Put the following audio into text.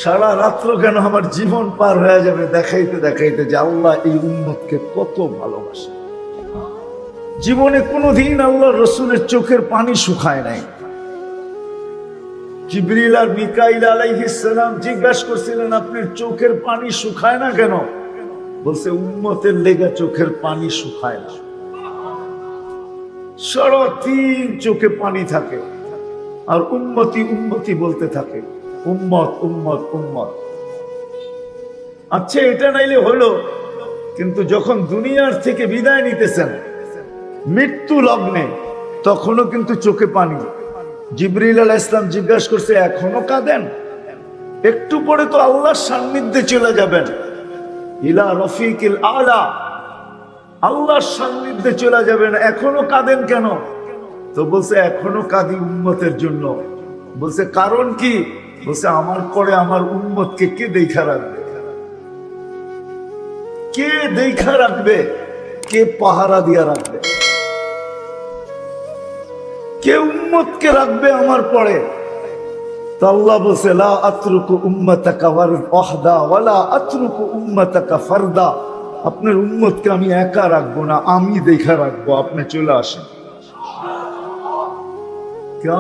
সারা রাত্র কেন আমার জীবন পার হয়ে যাবে দেখাইতে দেখাইতে যে আল্লাহ এই উম্মতকে কত ভালোবাসে। জীবনে কোনোদিন আল্লাহ রসুলের চোখের পানি শুকায় নাই। জিবরিল আর মিকাইল আলাইহিস সালাম জিজ্ঞাসা করছিলেন আপনার চোখের পানি শুকায় না কেন? বলছে উম্মতের লেগা চোখের পানি শুকায় না। সারাদিন চোখে পানি থাকে আর উম্মতি উম্মতি বলতে থাকে, উম্মত উম্মত উম্মত। আচ্ছা এটা নাইলে হলো, কিন্তু যখন দুনিয়ার থেকে বিদায় নিতেছেন মৃত্যু লগ্নে তখনও কিন্তু চোখে পানি। জিবরিল আলাইহিস সালাম জিজ্ঞাসা করছে এখনো কাঁদেন? একটু পরে তো আল্লাহর সান্নিধ্যে চলে যাবেন, ইলা রফিকিল আলা, আল্লাহর সান্নিধ্যে চলে যাবেন, এখনো কাঁদেন কেন? তো বলছে এখনো কাঁদি উম্মতের জন্য। বলছে কারণ কি? বলছে আমার পরে আমার উম্মতকে কে দেখা রাখবে? কে দেখা রাখবে? কে পাহারা দিয়া রাখবে? কে উম্মতকে রাখবে আমার পরে? তো আল্লাহ বলছে লা আতরুকু উম্মাতাকা ওয়াহদা ওয়ালা আতরুকু উম্মাতাকা ফারদা। আপনার উম্মতকে আমি একা রাখবো না, আমি দেখা রাখবো, আপনি চলে আসেন।